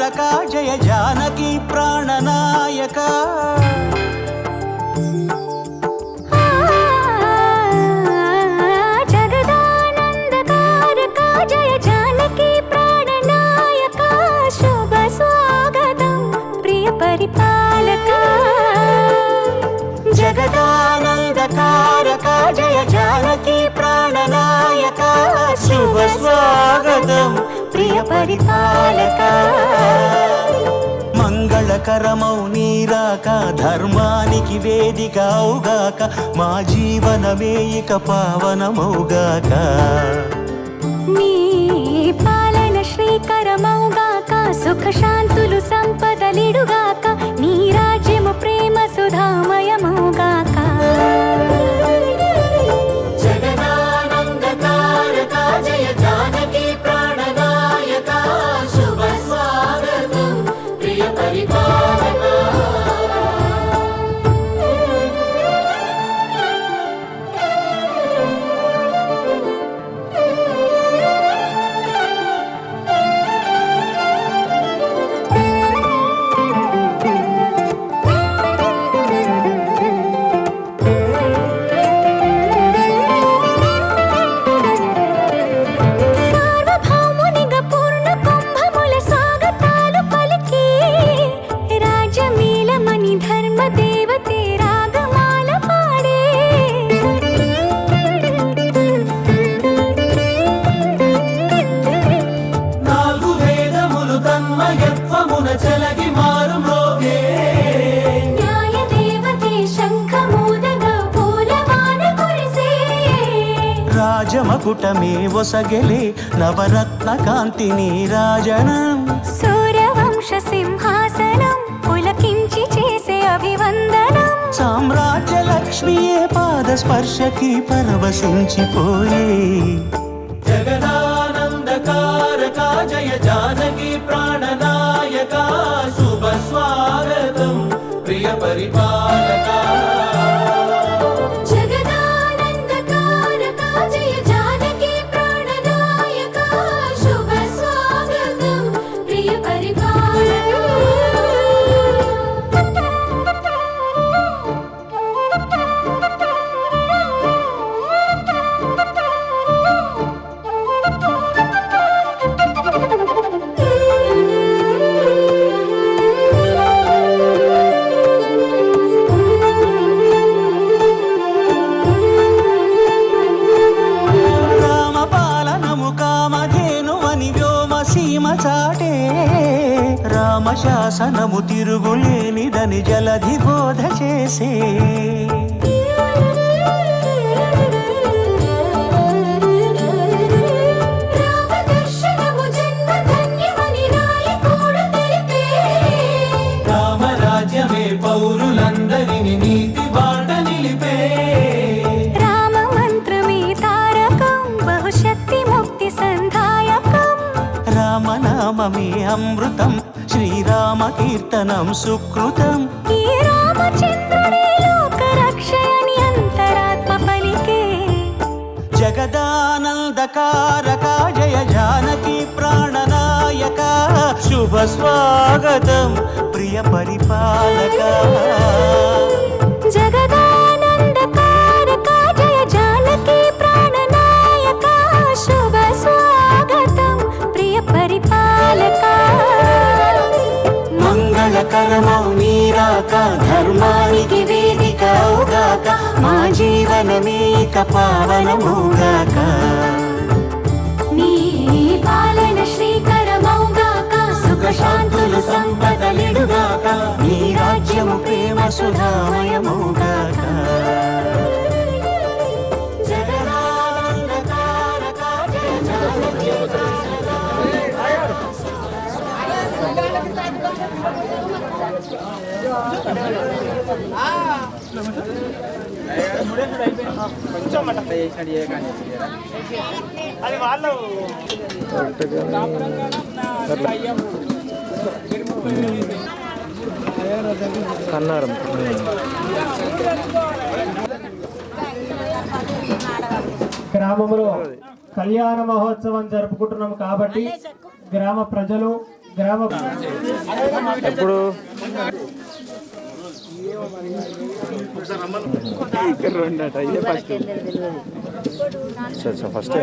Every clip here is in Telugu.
తారక జయ జానకి ప్రాణనాయక జగదానందకారక జయ జానకి ప్రాణనాయక శుభ స్వాగతం ప్రియ పరిపాలక జగదానందకారక జయ జానకి ప్రాణనాయక శుభ స్వాగతం ప్రియ పరిపాలక మంగళకరమౌ నీరాక ధర్మానికి వేదిక అవుగాక మా జీవనమే ఇక పావనమౌగాక నీ పాలన శ్రీకరమౌగాక సుఖ శాంతులు సంపదలిడుగాక నీ రాజ్యము ప్రేమ సుధామయమౌగాక జగదానందకారక జయ జానకి ప్రాణనాయక శుభ స్వాగతం ప్రియ పరిపాలక సార్వభౌమునిగా పూర్ణ కుంభముల స్వాగతాలు పలికి రాజమీలమణి ధర్మ దేవతే రాగమాల పాడే నాలుగు వేదములు తన్మయత్వమున చెలగి మారు మ్రోగే న్యాయ దేవతే శంఖమూదగా పూలవాన కురిసే రాజమకుటమే ఒసగెలే నవరత్న కాంతి నీరాజనం సూర్యవంశ సింహాసనం పులకించి చేసే అభివందనం సామ్రాజ్య లక్ష్మియే పాద స్పర్శకి పరవశించిపోయే జగదానందకారక జయ జానకి ప్రాణనాయక శుభ స్వాగతం ప్రియ పరిపాలక జగదానందకారక జయ జానకి ప్రాణనాయక శుభ స్వాగతం ప్రియ రామ పాలనము కామధేనువని వ్యోమ సీమ చాటే రామ శాసనము తిరుగులేనిదని జలధి బోధ చేసే రామదర్శనము జన్మ ధన్యమని నాయకుడు తెలిపే రామరాజ్యమే పౌరులందరిని నీతి బాట నిలిపే రామ మంత్రమే తారకం బహుశక్తి ముక్తి సంధాయకం రామనామమే అమృతం శ్రీరామ కీర్తనం సుకృతం ఈ రామచంద్రుడే లోక రక్షయని అంతరాత్మ పలికే జగదానందకారక జయ జానకి ప్రాణనాయక శుభ స్వాగతం ప్రియ పరిపాలక జగదానందకారక జయ జానకి ప్రాణనాయక శుభ స్వాగతం ప్రియ పరిపాలక మంగళకరమౌ నీరాక ధర్మానికి వేదిక అవుగాక మా జీవనమే ఇక పావనమౌగాక నీ పాలన శ్రీకరమౌగాక సుఖ శాంతులు సంపదలిడుగాక నీ రాజ్యము ప్రేమ సుధామయమౌగాక జగదానందకారక జయ జానకి అది వాళ్ళు కన్నారం గ్రామంలో కళ్యాణ మహోత్సవం జరుపుకుంటున్నాం కాబట్టి గ్రామ ప్రజలు గ్రామ ఎప్పుడు ఇక్కడ రెండట ఇదే ఫస్ట్ సార్ ఫస్ట్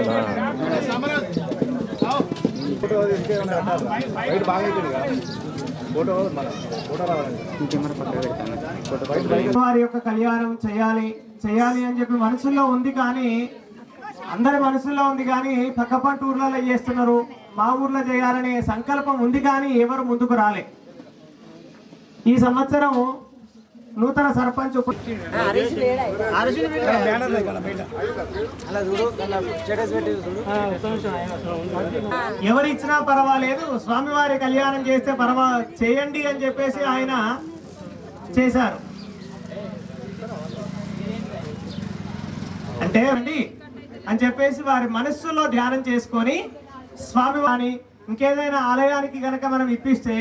వారి యొక్క కళ్యాణం చేయాలి చేయాలి అని చెప్పి మనసులో ఉంది, కానీ అందరి మనసులో ఉంది కానీ పక్కపంట ఊర్లలో చేస్తున్నారు. మా ఊర్లో చేయాలనే సంకల్పం ఉంది కానీ ఎవరు ముందుకు రాలే. ఈ సంవత్సరం నూతన సర్పంచ్ ఎవరు ఇచ్చినా పర్వాలేదు, స్వామివారి కళ్యాణం చేస్తే చేయండి అని చెప్పేసి ఆయన చేశారు. అంటే అండి అని చెప్పేసి వారి మనస్సులో ధ్యానం చేసుకొని స్వామివారిని ఇంకేదైనా ఆలయానికి గనక మనం ఇప్పిస్తే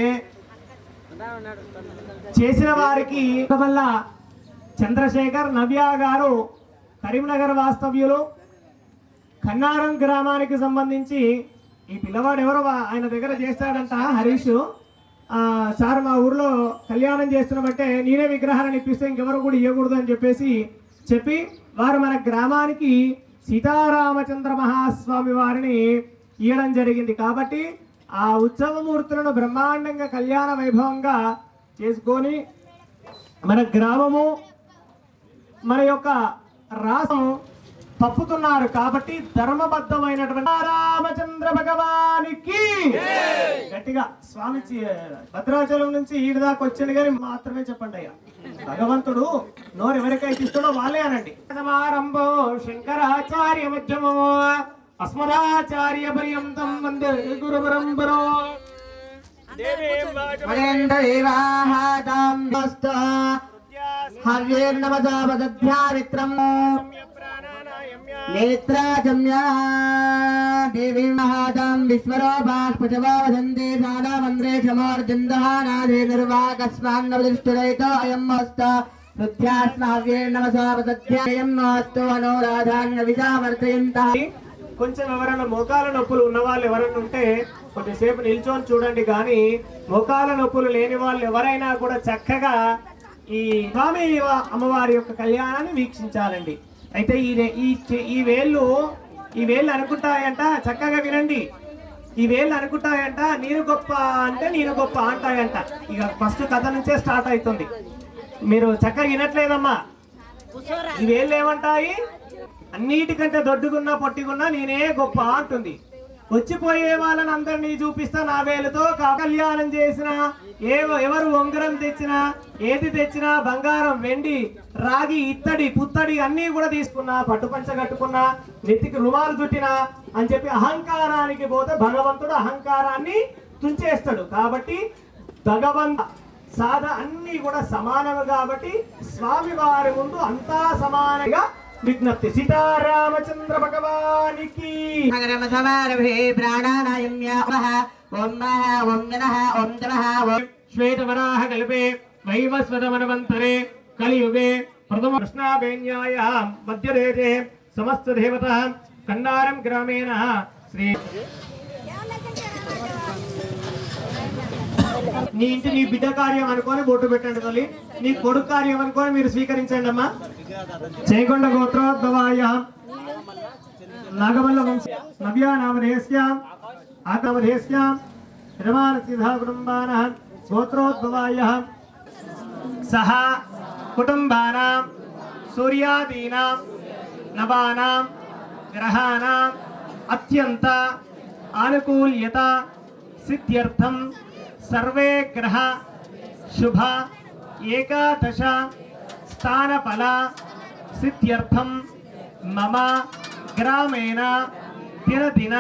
చేసిన వారికి వల్ల చంద్రశేఖర్ నవ్య గారు కరీంనగర్ వాస్తవ్యులు, కన్నారం గ్రామానికి సంబంధించి ఈ పిల్లవాడు ఎవరో ఆయన దగ్గర చేస్తాడంట హరీష్. సార్ మా ఊర్లో కళ్యాణం చేస్తున్నబట్టే నేనే విగ్రహాలను ఇప్పిస్తే ఇంకెవరు కూడా ఇవ్వకూడదు అని చెప్పి వారు మన గ్రామానికి సీతారామచంద్ర మహాస్వామి వారిని ఇవ్వడం జరిగింది. కాబట్టి ఆ ఉత్సవమూర్తులను బ్రహ్మాండంగా కళ్యాణ వైభవంగా చేసుకొని మన గ్రామము మన యొక్క రాష్ట్రం తప్పుతున్నారు. కాబట్టి ధర్మబద్ధమైనటువంటి రామచంద్ర భగవానికి గట్టిగా స్వామి భద్రాచలం నుంచి ఈడు దాకా వచ్చింది కానీ మాత్రమే చెప్పండి అయ్యా. భగవంతుడు నోరు ఎవరికైతే ఇస్తాడో వాళ్ళే అనండి. సమారంభో శంకరాచార్య మధ్యమో అస్మదాచార్య పర్యంతం వందే గురు పరంపరో హవ్యేర్నమదాపదధ్యావిత్రం నేత్రాజమ్యా దేవీ మహాదాం విశ్వరూపాస్పచవా వదంతే సాదామంద్రే క్షమోర్జందహానాదే నిర్వాకస్మాన్నవదృష్టిరహితో అయం మస్త హృద్యాస్మావ్యేర్నమదాపదధ్యాయం నోస్తు అనోరాధాన్య విజావర్తయంతః. కొంచెం ఎవరైనా మోకాల నొప్పులు ఉన్న వాళ్ళు ఎవరైనా ఉంటే కొద్దిసేపు నిల్చొని చూడండి. కానీ మోకాల నొప్పులు లేని వాళ్ళు ఎవరైనా కూడా చక్కగా ఈ స్వామి అమ్మవారి యొక్క కళ్యాణాన్ని వీక్షించాలండి. అయితే ఈ వేళ్ళు అనుకుంటాయంట, చక్కగా వినండి. ఈ వేళ్ళు అనుకుంటాయంట నేను గొప్ప అంటే నేను గొప్ప అంటాయంట. ఇక ఫస్ట్ కథ నుంచే స్టార్ట్ అవుతుంది. మీరు చక్కగా వినట్లేదమ్మా. ఈ వేళ్ళు ఏమంటాయి? అన్నిటికంటే దొడ్డుగున్నా పొట్టిగున్నా నేనే గొప్ప అంటుంది. వచ్చిపోయే వాళ్ళని అందరినీ చూపిస్తా నా వేలుతో. కళ్యాణం చేసిన ఎవరు ఉంగరం తెచ్చినా ఏది తెచ్చినా బంగారం వెండి రాగి ఇత్తడి పుత్తడి అన్నీ కూడా తీసుకున్నా, పట్టుపంచ కట్టుకున్నా, నెత్తికి రుమాలు చుట్టినా అని చెప్పి అహంకారానికి పోతే భగవంతుడు అహంకారాన్ని తుంచేస్తాడు. కాబట్టి భగవంత సాధ అన్ని కూడా సమానము. కాబట్టి స్వామి వారి ముందు అంతా సమానంగా విజ్ఞప్తి. సీతారామచంద్ర భగవానికి శ్వేతవరాహ కల్పే వైవస్వతమన్వంతరే కలియుగే ప్రథమ కృష్ణాభేన్యాయ మధ్యదేశే సమస్త దేవత కన్నారం గ్రామేణ శ్రీ. నీ ఇంటి నీ బిడ్డ కార్యం అనుకొని బొట్టు పెట్టండి తల్లి. నీ కొడుకు కార్యం అనుకొని మీరు స్వీకరించండి అమ్మా. చేకొండ గోత్రోద్భవాయ నాగమల్ల వంశ నవ్యా నామధేస్యాం ఆత్మధేస్యాం యజమాన సిద్ధ కుటుంబానాం గోత్రోద్భవాయ సహ కుటుంబానాం సూర్యాదీనాం నవానాం గ్రహానాం అత్యంత ఆనుకూల్యత సిద్ధ్యర్థం సర్వే గ్రహ శుభ ఏకాదశ స్థానఫల సిద్ధ్యర్థం మమ గ్రామేణ దినదిన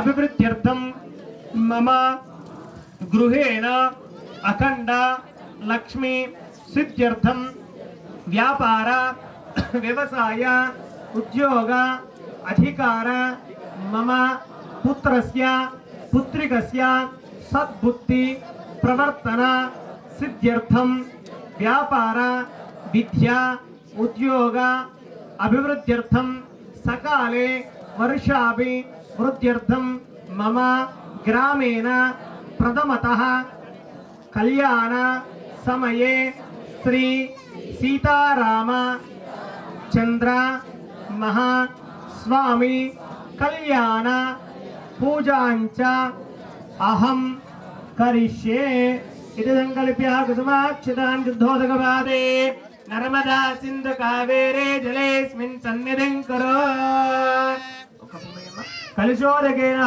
అభివృద్ధ్యర్థం మమ గృహేణ అఖండ లక్ష్మీ సిద్ధ్యర్థం వ్యాపార వ్యవసాయ ఉద్యోగ అధికార మమ పుత్రస్య పుత్రికస్య సద్బుద్ధి ప్రవర్తన సిద్ధ్యర్థం వ్యాపార విద్య ఉద్యోగ అభివృద్ధ్యర్థం సకాలే వర్షాభి వృద్ధ్యర్థం మమ గ్రామేణ प्रथमतः कल्याण समये श्री सीताराम चंद्र महास्वामी कल्याण पूजांच अहम करिष्ये इति संकल्प्य कुसुमाक्षतान् शुद्धोदकपादे नर्मदा सिंधु कावेरे जलेस्मिन् सन्निधिं करो कलशोदकेन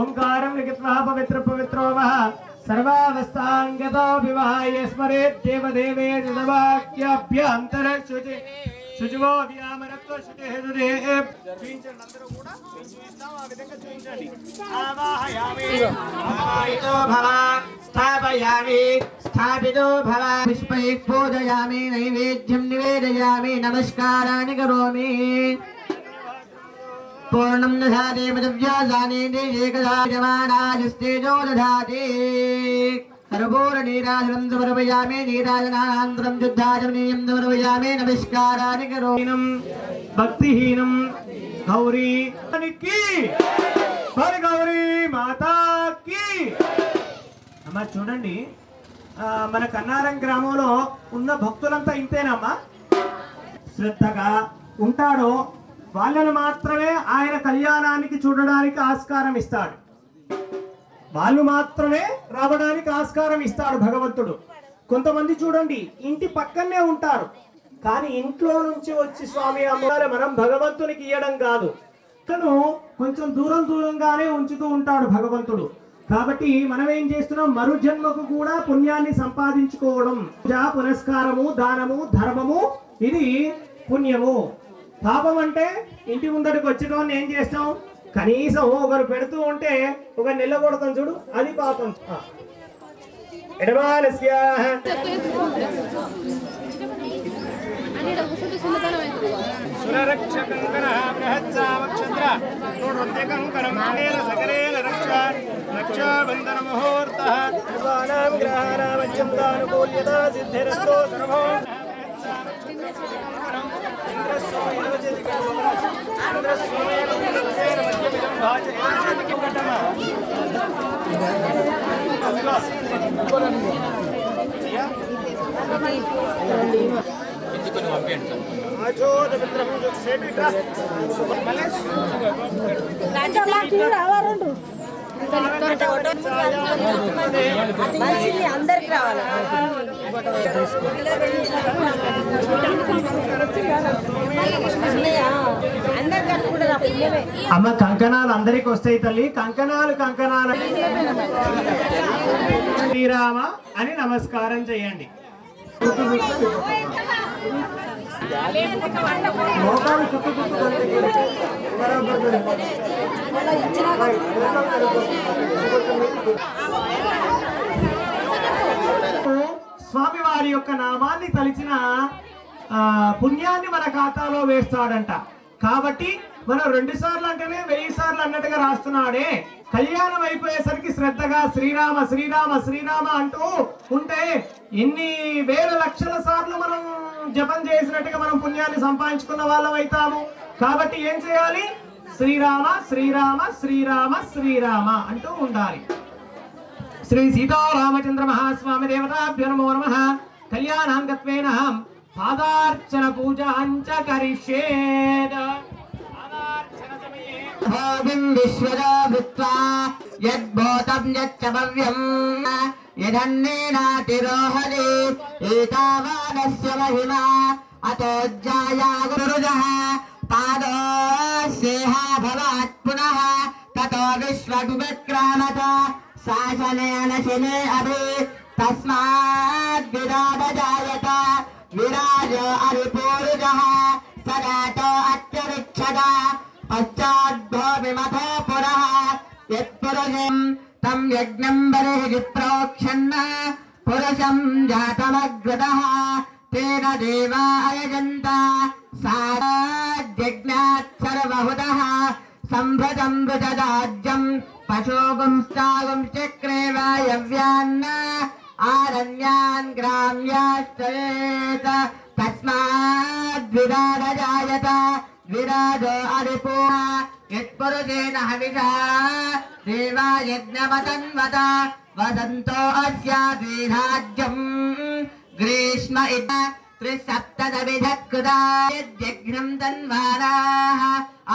ओंकारं लिखित्वा पवित्र पवित्रो वः सर्वावस्थांगतो विवाहाय स्मरेत् देवदेवेन वाक्याभ्यंतर शुचि शुचिवो व्यामरत्व शुचिः हेतुरे చూయించండి అందరూ కూడా చూయిస్తాం ఆ విధంగా చూయించండి ఆవాహయామి ఆవాహితో భవ స్థాపయామి స్థాపితో భవ పుష్పైః పూజయామి నైవేద్యం నివేదయామి నమస్కారాన్ని కరోమి पूर्णं दधाति मदव्याजाने एकदा यजमानायस्तेजो दधाति सर्वपूर्णनीराजनं समर्पयामि नीराजनानन्तरं शुद्धाचमनीयं समर्पयामि नमस्काराणि करोमि भक्तिहीनं गौरी की पर गौरी माता की అమ్మ చూడండి మన కన్నారం గ్రామంలో ఉన్న భక్తులంతా ఇంతేనమ్మా శ్రద్ధగా ఉంటాడో వాళ్ళని మాత్రమే ఆయన కళ్యాణానికి చూడడానికి ఆస్కారం ఇస్తాడు వాళ్ళు మాత్రమే రావడానికి ఆస్కారం ఇస్తాడు భగవంతుడు కొంతమంది చూడండి ఇంటి పక్కనే ఉంటారు కానీ ఇంట్లో నుంచి వచ్చి స్వామి అమ్మాలి మనం భగవంతునికి ఇయ్యడం కాదు తను కొంచెం దూరంగానే ఉంచుతూ ఉంటాడు భగవంతుడు కాబట్టి మనం ఏం చేస్తున్నాం మరు జన్మకు కూడా పుణ్యాన్ని సంపాదించుకోవడం పూజ పునస్కారము దానము ధర్మము ఇది పుణ్యము పాపం అంటే ఇంటి ముందరికి వచ్చేటోని ఏం చేస్తాం కనీసం ఒకరు పెడుతూ ఉంటే ఒక నెల కొడతాం చూడు అది పాపం ఎడబాలస్య సురరక్షకంకరః బృహత్సామక్షత్ర నృత్యకంకరం మండేన సకలేన రక్షాబంధన ముహూర్తః సర్వానాం గ్రహాణాం అత్యంతానుకూల్యతా సిద్ధిరస్తో సర్వో అందరికి రావాలి అమ్మ కంకణాలు అందరికి వస్తాయి తల్లి కంకణాలు శ్రీరామ అని నమస్కారం చేయండి మోకాలు స్వామి వారి యొక్క నామాన్ని తలిచిన పుణ్యాన్ని మన ఖాతాలో వేస్తాడంట కాబట్టి మనం 2 సార్లు అంటేనే 1000 సార్లు అన్నట్టుగా రాస్తున్నాడే కళ్యాణం అయిపోయేసరికి శ్రద్ధగా శ్రీరామ శ్రీరామ శ్రీరామ అంటూ ఉంటే ఎన్ని వేల లక్షల సార్లు మనం జపం చేసినట్టుగా మనం పుణ్యాన్ని సంపాదించుకున్న వాళ్ళం అవుతాము కాబట్టి ఏం చేయాలి శ్రీరామ శ్రీరామ శ్రీరామ శ్రీరామ అంటూ ఉండాలి శ్రీ సీతారామచంద్ర మహాస్వామి దేవతాభ్యో నమో నమః కళ్యాణాంగత్వేన పాదార్చన పూజాంచ కరిష్యేద పాదార్చన సమయే భోగిం విశ్వదా విత్వా యద్భూతం యచ్చ భవ్యం యదన్నేనాతిరోహది ఏతావానస్య మహిమా అతోజ్జాయా గురుజః పాదోస్యేహ భవాత్ పునః తతో విశ్వవిక్రమత శాసనేన శినే అభి తస్మాద్ విరాడ జాయత విరాజో అరిపూరుజః సదాతో అత్యరిక్షద పశ్చాద్భో విమథో పురః యత్పురుషం తం యజ్ఞం బలిః ప్రోక్షన్న పురుషం జాతమగ్రదః తేన దేవా అయజంత సారాజ్ఞాత్ సర్వహుతః సంభృతం వృజదాజ్యం పశోగుంస్తాగుం చక్రే వాయవ్యాన్న ఆరణ్యాన్ గ్రామ్యాశ్చయేత తస్మాద్ విరాడ జాయత విరాజో అరిపూః यत्पुरुषेण हविषा देवा यज्ञमतन्वत वसन्तो अस्याद्विधाज्यम् ग्रीष्म इति त्रिसप्तदविधकृता यज्ञम् तन्वाराः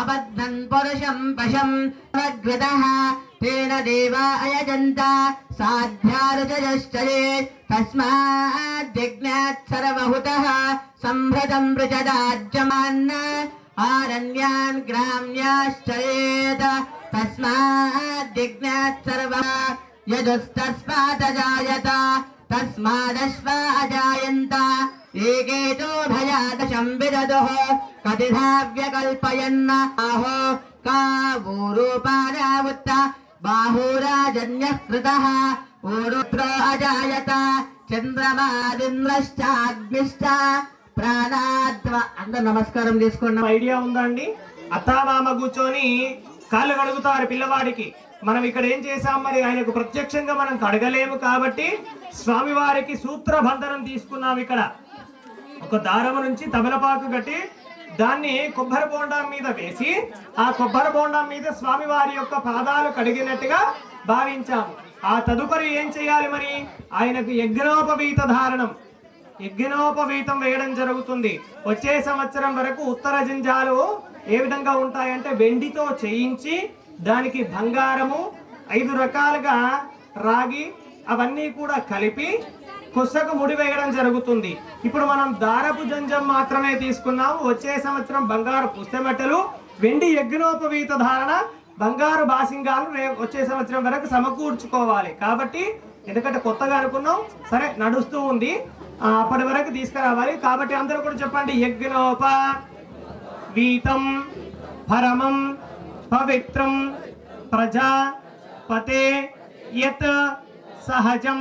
अबद्धन् पुरुषं पशं प्रग्रतः तेन देवा अयजन्त साध्यारुचयश्चये तस्माद्यज्ञात् सर्वहुतः सम्भृतं पृषदाज्यमान् आरण्यान् ग्राम्याश्चयेत तस्माद्यज्ञात् सर्वः यजुस्तस्मात् अजायत तस्मादश्वा अजायन्त एकेतो भयादशं विदधुः कतिधा व्यकल्पयन् आहो कावूरूपादावुत्त बाहुराजन्यः कृतः ऊरुत्रो अजायत चन्द्रमादिन्द्रश्चाग्निश्च ప్రాణాద్వ అందరూ నమస్కారం తీసుకున్నాం. ఐడియా ఉందా అండి? అత్తామామ కూర్చొని కాళ్ళు కడుగుతారు పిల్లవాడికి. మనం ఇక్కడ ఏం చేసాం మరి? ఆయనకు ప్రత్యక్షంగా మనం కడగలేము కాబట్టి స్వామివారికి సూత్రబంధనం తీసుకున్నాం. ఇక్కడ ఒక దారము నుంచి తమలపాకు కట్టి దాన్ని కొబ్బరి బోండం మీద వేసి ఆ కొబ్బరి బోండం మీద స్వామివారి యొక్క పాదాలు కడిగినట్టుగా భావించాము. ఆ తదుపరి ఏం చేయాలి మరి? ఆయనకు యజ్ఞోపవీత ధారణం, యజ్ఞోపవీతం వేయడం జరుగుతుంది. వచ్చే సంవత్సరం వరకు ఉత్తర జంజాలు ఏ విధంగా ఉంటాయంటే వెండితో చేయించి దానికి బంగారము 5 రకాలుగా రాగి అవన్నీ కూడా కలిపి కొసకు ముడి వేయడం జరుగుతుంది. ఇప్పుడు మనం దారపు జంజం మాత్రమే తీసుకున్నాము. వచ్చే సంవత్సరం బంగారు పుస్తమెట్టలు, వెండి యజ్ఞోపవీత ధారణ, బంగారు బాసింగాలు వచ్చే సంవత్సరం వరకు సమకూర్చుకోవాలి. కాబట్టి ఎందుకంటే కొత్తగా అనుకున్నాం, సరే నడుస్తూ ఉంది, అప్పటి వరకు తీసుకురావాలి. కాబట్టి అందరూ కూడా చెప్పండి, యజ్ఞోపవీతం పరమం పవిత్రం ప్రజాపతే యత్ సహజం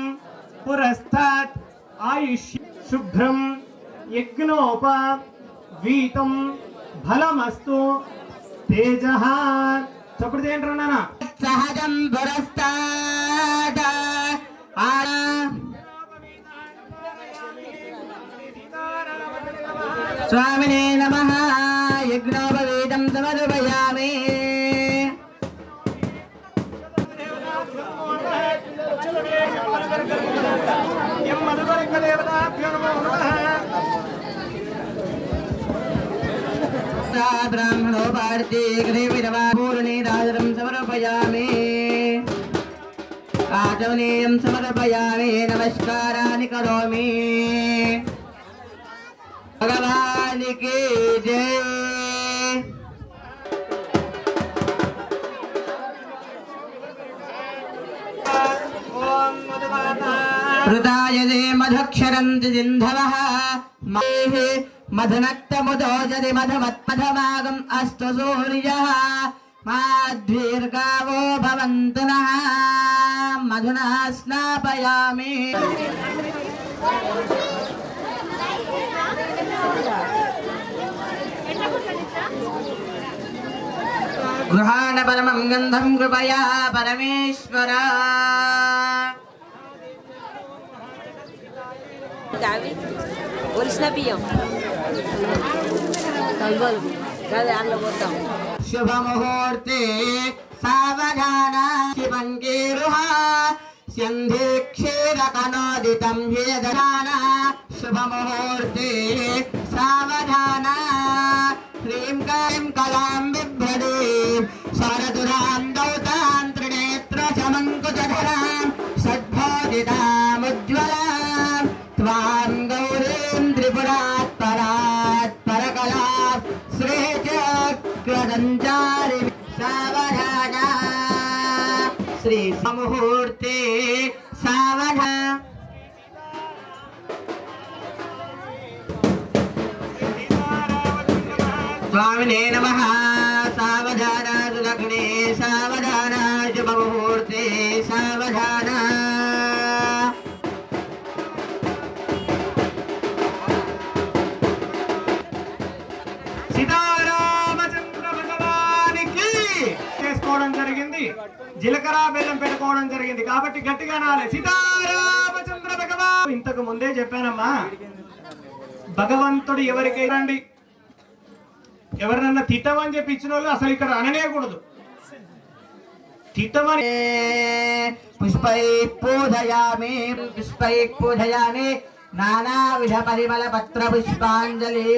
పురస్తాత్ ఆయుష్య శుభ్రం యజ్ఞోపవీతం ఫలమస్తు తేజః. చప్పుడు ఏంటారు నాన్న? సహజం పురస్తాత్ స్వామినే నమః. యజ్ఞోపవీతం సమర్పయామి. ब्राह्मणोपार्थिकृतपूर्णेदादरं समर्पयामि. आचमनीयं समर्पयामि. नमस्काराणि करोमि. भगवान की जय. हृदये मधुक्षरन्ति सिन्धवः मधुनक्तमुदोजति मधुमत्मधमागम् अस्तु सूर्यः माध्वीर्गावो भवन्तु नः. मधुना स्नापयामि. गृहाण परमं गन्धं कृपया परमेश्वर. ఒలిసిన బియ్యం అందులో పోతాం. शुभ मुहूर्ते सावधान शिवंगेरुः सिंधे क्षीरकनोदितं ह्यदधान. शुभ मुहूर्ते सावधान ह्रीं क्लीं कलां बिभ्रदे शरदुरां दौतां त्रिनेत्रशमङ्कुशधरां षड्भोदितामुज्ज्वलां त्वां गौरीं त्रिपुरात् परात् परकला श्रीचक्रसञ्चारि सावधान. श्री मुहूर्ते सावधान. स्वामिने नमः. सावधान सुलग्ने सावधान शुभ मुहूर्ते सावधान. సీతారామచంద్ర భగవానికి చేసుకోవడం జరిగింది. జీలకర్ర బెల్లం పెట్టుకోవడం జరిగింది. కాబట్టి గట్టిగా నాలే సీతారామచంద్ర భగవాన్. ఇంతకు ముందే చెప్పానమ్మా, భగవంతుడు ఎవరికైనా ఎవరినన్నా తిట్టమని చెప్పి ఇచ్చిన వాళ్ళు అసలు ఇక్కడ అననేయకూడదు. తిట్టమని పుష్పై పూజయామి నానావిధ పరిమళ పత్ర పుష్పాంజలి.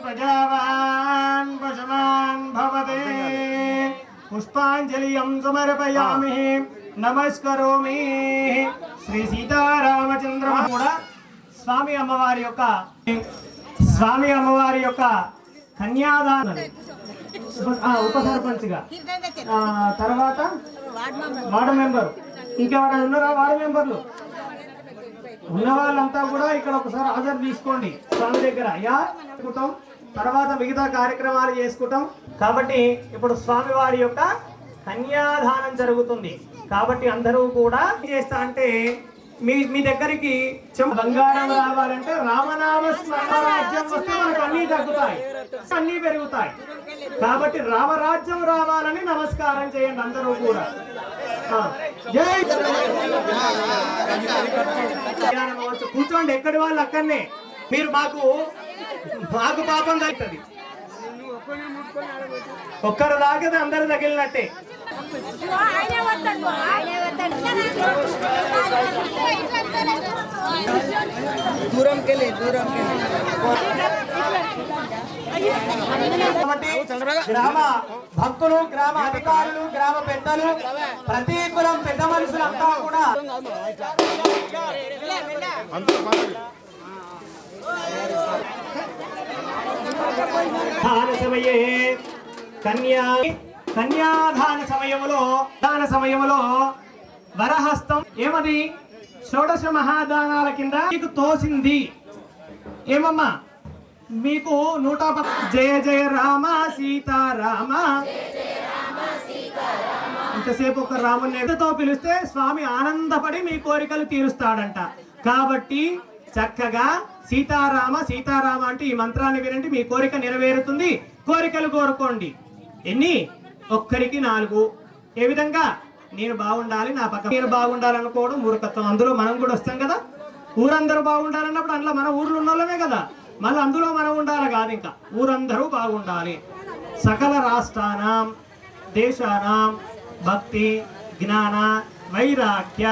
ప్రజావాన్ పశవాన్ భవతే పుష్పాంజలియం సమర్పయామి నమస్కరోమి. శ్రీ సీతారామచంద్ర కూడా స్వామి అమ్మవారి యొక్క కన్యాదానం ఉప సర్పంచ్గా, తర్వాత వార్డు మెంబర్, ఇంకెవరైనా ఉన్నారా వార్డు మెంబర్లు? ఉన్న వాళ్ళంతా కూడా ఇక్కడ ఒకసారి హాజరు తీసుకోండి స్వామి దగ్గర. తర్వాత మిగతా కార్యక్రమాలు చేసుకుంటాం. కాబట్టి ఇప్పుడు స్వామి వారి యొక్క కన్యాదానం జరుగుతుంది. కాబట్టి అందరూ కూడా చేస్తా అంటే మీ దగ్గరికి బంగారం రావాలంటే రామనామ రాజ్యం వస్తే మనకు అన్ని తగ్గుతాయి, అన్ని పెరుగుతాయి. కాబట్టి రామరాజ్యం రావాలని నమస్కారం చేయండి అందరూ కూడా. జై కూర్చోండి, ఎక్కడి వాళ్ళు అక్కడనే. మీరు మాకు పాపం తగ్గుతుంది. ఒక్కరు తాగితే అందరు తగిలినట్టే. గ్రామ భక్తులు, గ్రామ అధికారులు, గ్రామ పెద్దలు, ప్రతి కులం పెద్ద మనుషులంతా కూడా కన్యాదాన సమయములో వరహస్తం ఏమది షోడశ మహాదానాల కింద మీకు తోసింది ఏమమ్మా? మీకు 110 జయ జయ రామ సీతారామ. ఇంతసేపు ఒక రామునితో పిలిస్తే స్వామి ఆనందపడి మీ కోరికలు తీరుస్తాడంట. కాబట్టి చక్కగా సీతారామ సీతారామ అంటే ఈ మంత్రాన్ని వినండి, మీ కోరిక నెరవేరుతుంది. కోరికలు కోరుకోండి. ఎన్ని? ఒక్కరికి 4. ఏ విధంగా? నేను బాగుండాలి, నా పక్క నేను బాగుండాలనుకోవడం మూర్ఖత్వం. అందులో మనం కూడా వస్తాం కదా. ఊరందరూ బాగుండాలన్నప్పుడు అందులో మన ఊర్లో ఉన్నోళ్ళమే కదా, మళ్ళీ అందులో మనం ఉండాలి కాదు, ఇంకా ఊరందరూ బాగుండాలి. సకల రాష్ట్రానాం దేశానాం భక్తి జ్ఞాన వైరాగ్య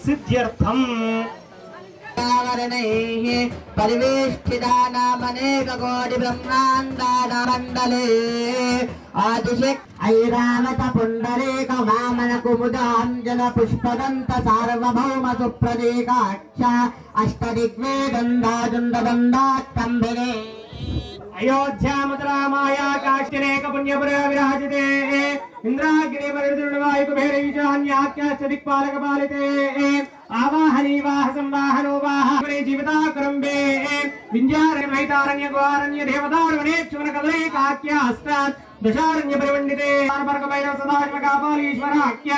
సిద్ధ్యర్థం పరివేష్టితానామనేక కోటి బ్రహ్మాండామండలే ఆదిశక్తి ఐరావత పుండరీక వామన కుముదాంజన పుష్పదంత సార్వభౌమ సుప్రదీకాక్ష అష్టదిగ్వేదండాజుండదండాత్కంబినే అయోధ్యామతరామాయా కాష్టినేక పుణ్యపుర విరాజితే ఇంద్రాగ్ని పరిదృఢవాయు కుబేరైజాన్యాఖ్యాశ్చ దిక్పాలక పాలితే ఆవాహనీవాహ సంవాహనోవాహనే జీవితాకరంబే వింధ్యారణ్యైతారణ్య గోరణ్య దేవదారుణేక్షుమన కదలేకాఖ్యాస్త్రాత్ దశారణ్య పరివండితే పరపరకమైన సదాశివకాపాలీశ్వరాఖ్య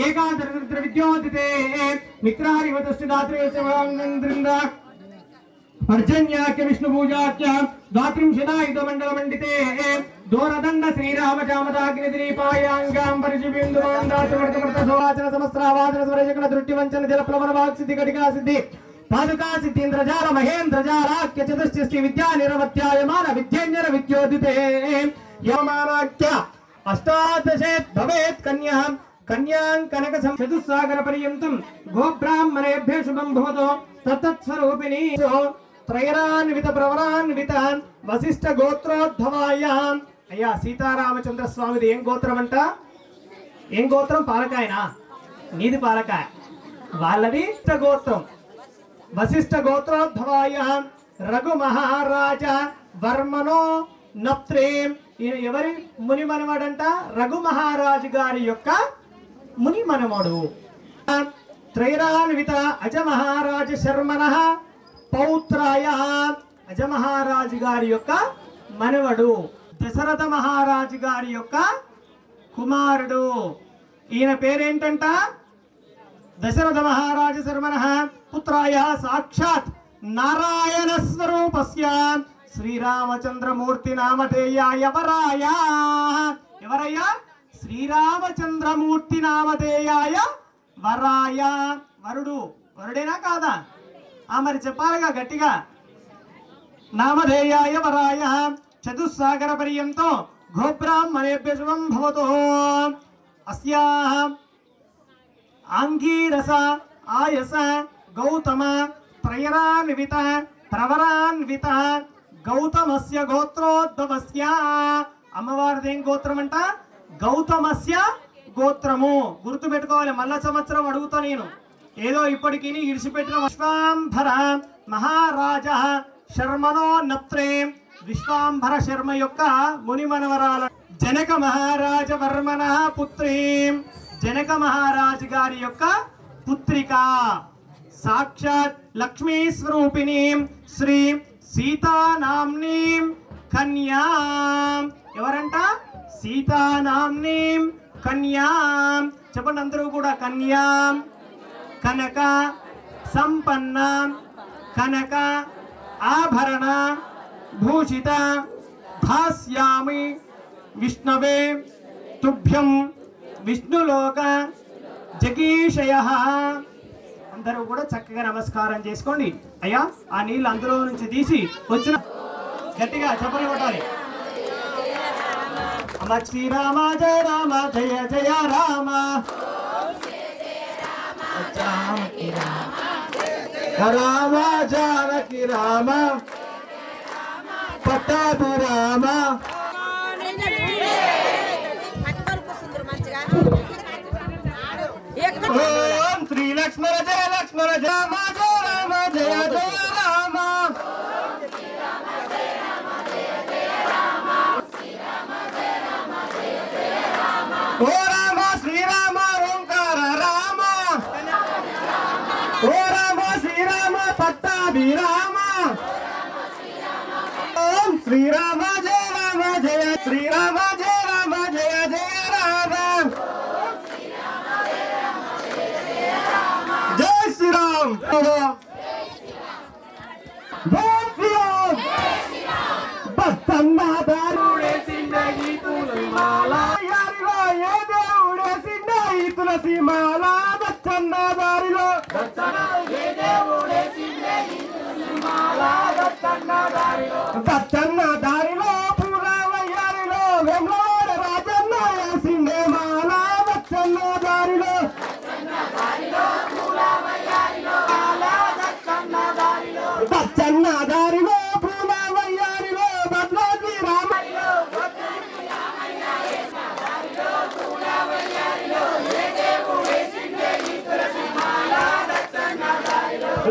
ఏకాదశ విద్యోదితే మిత్రారివతుష్టిదాత్రేంద్ర పర్జన్యాఖ్య విష్ణు పూజాఖ్య ద్వాత్రింశదాయుధ మండల మండితే దూరదండ శ్రీరామచామదాగ్నిపాయాంగాం పరిశిబిందువాచన సమస్రావాచన స్వరజకల దృష్టి వంచన జలప్లవన వాక్సిద్ధి ఘటికా సిద్ధి పాదుకా సిద్ధీంద్రజాల మహేంద్రజాలాఖ్య చతుశ్చ విద్యా నిరవత్యాయమాన విద్యేంజన విద్యోదితే యమానాఖ్య అష్టాదశేత్ భవేత్ కన్యాం కన్యాం కనక చతుస్సాగర పర్యంతం గోబ్రాహ్మణేభ్య శుభం భవతో తత్తత్స్వరూపిణీ త్రైరాన్విత ప్రవరాన్విత వశిష్ఠ గోత్రోద్భవాయాం. అయ్యా సీతారామచంద్ర స్వామిది ఏం గోత్రం అంట? ఏం గోత్రం? పాలకాయనా? నీది పాలకాయ, వాళ్ళది గోత్రం. వశిష్ఠ గోత్రోద్భవాయాం రఘు మహారాజ వర్మనో నప్త్రేం. ఈయన ఎవరి ముని మనవడంట? రఘు మహారాజు గారి యొక్క ముని మనవడు. త్రైరాన్విత అజ మహారాజ శర్మణ పౌత్రాయ. అజ మహారాజు గారి యొక్క మనవడు, దశరథ మహారాజు గారి యొక్క కుమారుడు. ఈయన పేరేంటంట? దశరథ మహారాజ శర్మణ పుత్రాయ సాక్షాత్ నారాయణ స్వరూపస్య శ్రీరామచంద్రమూర్తి నామధేయాయ వరాయ. ఎవరయ్యా? శ్రీరామచంద్రమూర్తి నామధేయాయ వరాయ. వరుడు వరుడేనా కాదా? మరి చెప్పాలిగా గట్టిగా. నామధేయాయ వరాయ చతుస్సాగర పర్యంతో గోబ్రాహ్మణేభ్య శుభం భవతు. అస్యాః ఆంగీరస ఆయస గౌతమ త్రయరాన్విత ప్రవరాన్విత గౌతమస్య గోత్రోద్భవస్య. అమ్మవారిదేం గోత్రం అంట? గౌతమస్య గోత్రము. గుర్తు పెట్టుకోవాలి, మళ్ళా సంవత్సరం అడుగుతా నేను, ఏదో ఇప్పటికీ ఇడిచిపెట్టిన. విశ్వాంభర మహారాజ శర్మనో నత్రే. విశ్వాంభర శర్మ యొక్క ముని మనవరాల జనక మహారాజ వర్మణ పుత్రి. జనక మహారాజు గారి యొక్క పుత్రిక సాక్షాత్ లక్ష్మీ స్వరూపిణి శ్రీ సీతానామ్ని కన్యా. ఎవరంట? సీతానామ్ని కన్యా. చెప్పండి అందరూ కూడా. కన్యా కనక సంపన్న కనక ఆభరణ భూషిత భాస్యామి విష్ణవే తుభ్యం విష్ణులోక జగీషయః. అందరూ కూడా చక్కగా నమస్కారం చేసుకోండి. అయ్యా ఆ నీళ్ళు అందులో నుంచి తీసి వచ్చిన గట్టిగా చెప్పలు కొట్టాలి. అమ్మ శ్రీరామ జయ రామ జయ జయ రామ రామ జానకి రామ పట్టాభి రామ. ఓం శ్రీ లక్ష్మణ జయ లక్ష్మణ రామ జయ రామ జయ జయ రామ. ఓ రామ శ్రీరామ ఓంకార రామ. ఓ రామ శ్రీరామ పట్టాభి రామ. ఓం శ్రీరామ జయ రామ జయ శ్రీరామ జయ రామ జయ జయ రామ. జై శ్రీరామ్. జై శ్రీరామ్. బత్తన్న దారుడేసిండే ఈ తులసి మాల. యారిలో ఏ దేవుడేసిండే ఈ తులసి మాల. బత్తన్న దారిలో ఏ దేవుడేసిండే ఈ తులసి మాల. బత్తన్న దారిలో పూల వయ్యారిలో వెంగళవాడ రాజన్న వేసిండే మాల. బత్తన్న దారిలో బచ్చన్న దారిలో పూల వయ్యారిలో భద్రాద్రి రామ.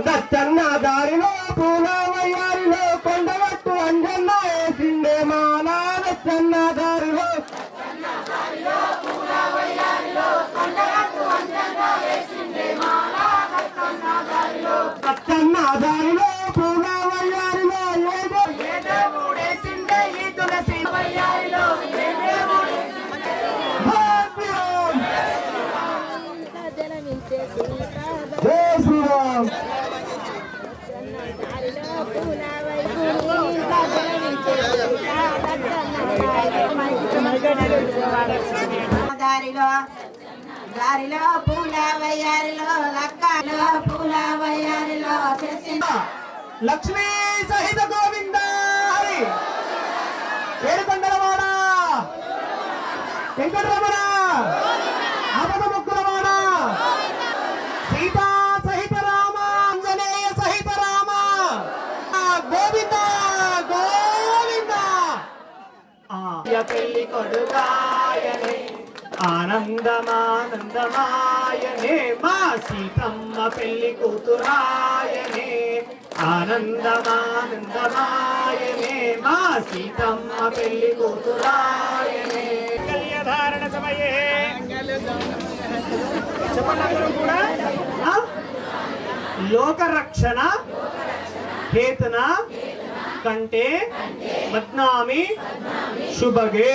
దచ్చన్న దారిలో పూల వయ్యారిలో కొండగట్టు అంజన్న వేసిండే మాల. దచ్చన్న దారిలో దచ్చన్న దారిలో పూల వయ్యారిలో ఏ దేవుడేసిండే ఈ తులసి వయ్యారిలో. జై శ్రీరామ్. దారిలో పూల వయ్యారిలో లక్కలో పూల వయ్యారిలో లక్ష్మీ సహిత గోవింద హరి. ఏడుకొండలవాడ వెంకటరమణ ఆపద ముక్కులవాడ సీతా సహిత రామ ఆంజనేయ సహిత రామ గోవింద గోవింద. పెళ్లి కొడుకాయనే ఆనందమానందమాయనే మా సీతమ్మ పెళ్లి కూతురాయనే. ఆనందమానందమాయనే మా సీతమ్మ పెళ్లి కూతురాయనే. కళ్యాధారణ సమయే చెప్పండి కూడా. లోకరక్షణ హేతున కంటే మద్నామి శుభగే.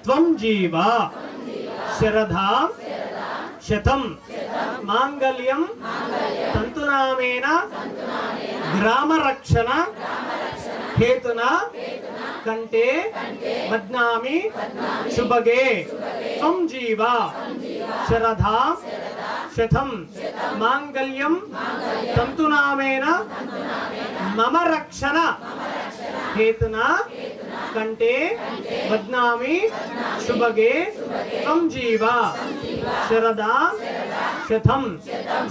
త్వం జీవ శరధాం శతం మాంగళ్యం తంతునామేన గ్రామరక్షణ హేతున కంటే మద్నామి శుభగే. త్వం జీవ శరధాం శతం మాంగళ్యం తంతునామేన మమ రక్షణ హేతునా కంటే బద్నామి శుభగే త్వం జీవ శరదా శతం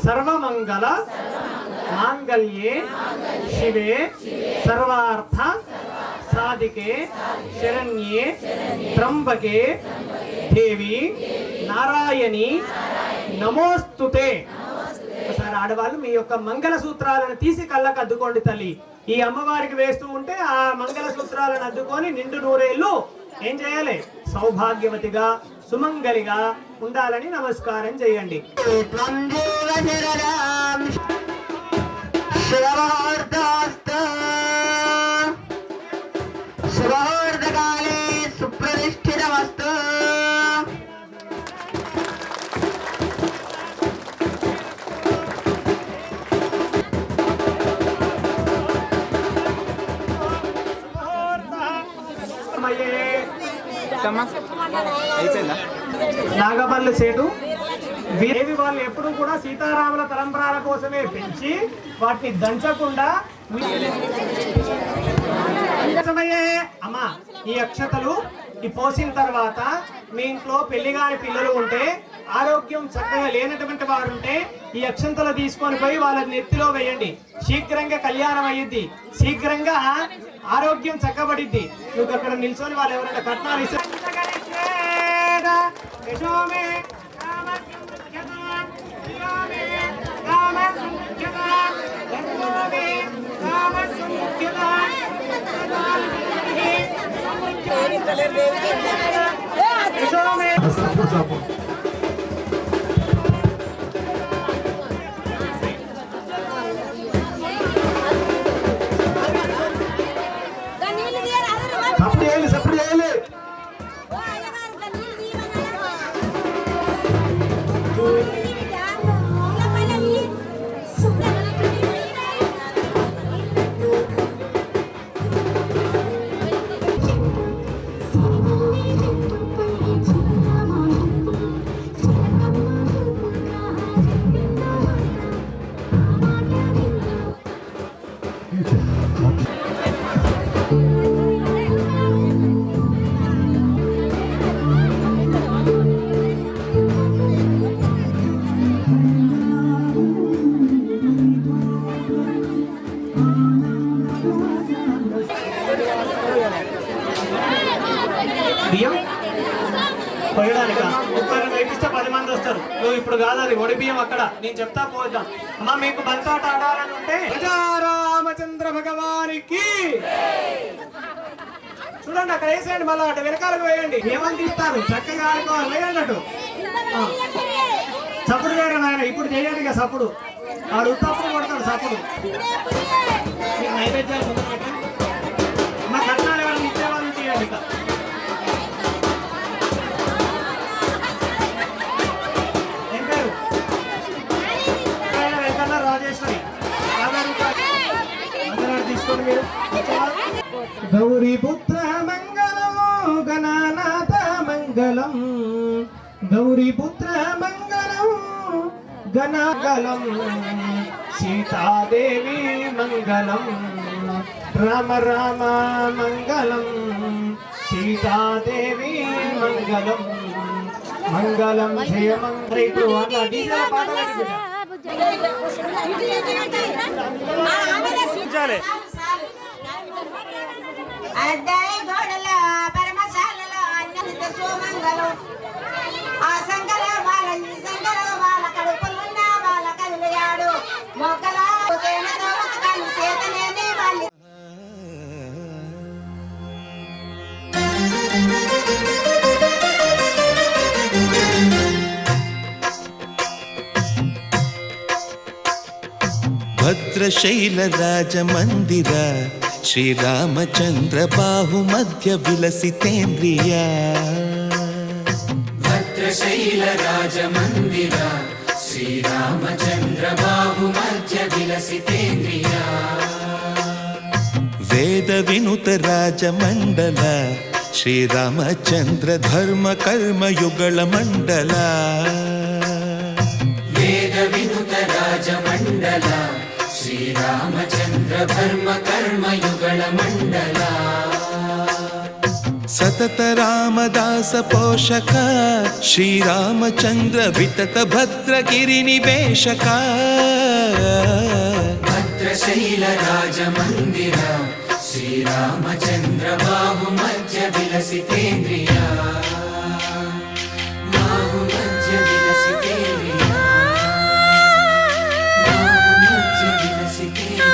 సర్వమంగళ మాంగళ్యే శివే సర్వార్థ సాధికే శరణ్యే త్రంబకే దేవి నారాయణి నమోస్తుతే. ఒకసారి ఆడవాళ్ళు మీ యొక్క మంగళ సూత్రాలను తీసి కళ్ళకు అద్దుకోండి తల్లి. ఈ అమ్మవారికి వేస్తూ ఉంటే ఆ మంగళ సూత్రాలను అద్దుకొని నిండు నూరేళ్ళు ఏం చేయాలి? సౌభాగ్యవతిగా సుమంగలిగా ఉండాలని నమస్కారం చేయండి. శుభముహూర్తకాలే సుప్రతిష్ఠితమస్తు. అయిపోయిందా? నాగపల్లి సేటు వీరేవి వాళ్ళు ఎప్పుడు కూడా సీతారాముల తలంబరాల కోసమే పెంచి వాటిని దంచకుండా అమ్మా ఈ అక్షతలు ఈ పోసిన తర్వాత మీ ఇంట్లో పెళ్లి కాని పిల్లలు ఉంటే ఆరోగ్యం చక్కగా లేనటువంటి వారు ఉంటే ఈ అక్షంతలు తీసుకొని పోయి వాళ్ళ నెత్తిలో వేయండి. శీఘ్రంగా కళ్యాణం అయ్యిద్ది, శీఘ్రంగా ఆరోగ్యం చక్కబడిద్ది. నువ్వు అక్కడ నిల్చొని వాళ్ళు ఎవరైనా కట్నాలు ఇస్తే సప్పుడు చేయాలి. బియ్యం కొయ్యడానిక ముప్పైని వేపిస్తే 10 మంది వస్తారు. నువ్వు ఇప్పుడు కాదు, అది ఒడి బియ్యం అక్కడ నేను చెప్తా పోద్దాం. అమ్మా మీకు బంతాట ఆడాలని ఉంటే రామచంద్ర భగవానికి చూడండి అక్కడ వేసేయండి, మళ్ళీ అటు వెనకాలకు వేయండి. ఏమని తీస్తారు చక్కగా ఆడుకోవాలి, వేయండి అటు. సప్పుడు వేరే నాయన ఇప్పుడు చేయండి ఇక సప్పుడు. ఆడు ఉత్తప్పుడు కొడతాడు సప్పుడు. మీకు నైవేద్యాలు ముందు పెట్టండి. మా కట్నాలు ఎవరైనా ఇచ్చేవాళ్ళు తీయండి. ఇక తీసుకోండి మీరు. గౌరీ పుత్ర మంగళం గణనాథ మంగళం, గౌరీ పుత్ర మంగళం గణగలం, సీతాదేవి మంగళం, రామ రామ మంగళం, సీతాదేవి మంగళం, మంగళం జయ మంగళ. ఇప్పుడు అట్లా డీజే పాట అడ్డాయి గోడల పరమశాలలో అన్నిత సుమంగళం. ఆ సంగల వాళ్ళ ఈ సంగల వాళ్ళ కడుపులున్న వాళ్ళ కదిలియాడు మొక్కల తేనెతో ఉతకాలి చేతనేని వాళ్ళు. భద్రశైల రాజమందిర శ్రీరామచంద్ర బాహు మధ్య విలసితేంద్రియ, భద్రశైల రాజమందిర శ్రీరామచంద్ర బాహు మధ్య విలసితేంద్రియ, వేద వినుత రాజమండల శ్రీరామచంద్ర ధర్మ కర్మ యుగళ మండల, వేద ಮಂಡಲ ಶ್ರೀರಾಮಚಂದ್ರ ಧರ್ಮ ಕರ್ಮಯುಗಳ ಮಂಡಲ ಸತತ ರಾಮದಾಸ ಪೋಷಕ ಶ್ರೀರಾಮಚಂದ್ರ ವಿತತ ಭದ್ರಗಿರಿ ನಿವೇಶಕ ಭದ್ರಶೈಲ ರಾಜ ಮಂದಿರ ಶ್ರೀರಾಮಚಂದ್ರ ಬಾಹು ಮಧ್ಯ ವಿಲಸಿತೇಂದ್ರಿಯ ಬಾಹು ಮಧ್ಯ ವಿಲಸಿತೇಂದ್ರಿಯ ಬಾಹು ಮಧ್ಯ ವಿಲಸಿತೇಂದ್ರಿಯ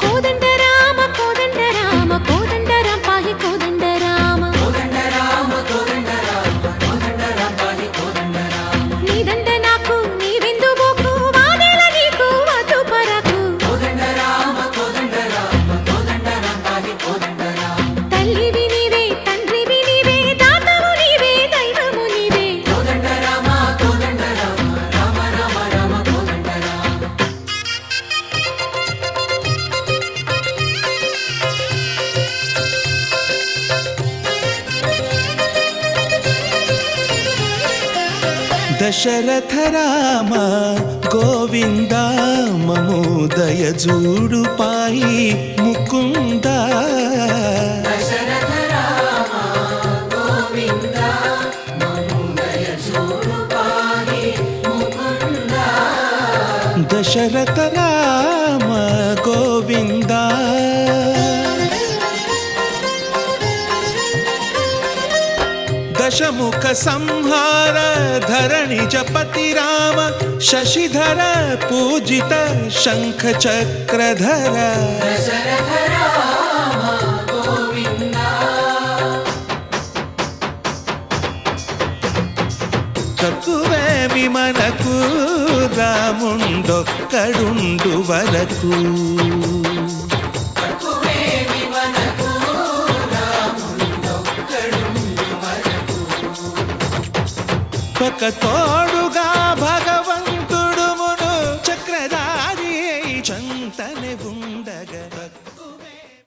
కోదండ రామ కోదండ రామ కోదండ రామ పాహి కోదండ రామ కోదండ రామ కోదండ రామ కోదండ రామ పాహి కోదండ రామ నీదండ నాకు నీవెందు బోకు వాదేల నీకు వద్దు పరకు కోదండ రామ కోదండ రామ కోదండ రామ పాహి కోదండ రామ తల్లివి నీవే తండ్రివి నీవే దాతవు నీవే దైవము నీవే కోదండ రామ కోదండ రామ రామ రామ రామ కోదండ రామ దశరథ రామ గోవింద మమోదయ జూడు పాయి ముకుంద దశరథ రామ గోవింద మముదయ చూడు పాహి ముకుంద దశరథ రామ గోవింద దశముఖ సంహార ధరణి జపతి రామ శశిధర పూజిత శంఖ చక్రధర దశరథ రామ గోవింద తక్కువేమి మనకు రాముండొక్కడుండు వరకు తక్కువేమి మనకు రాముండొక్కడుండు వరకు ఒక తోడుగా భగవంతుడు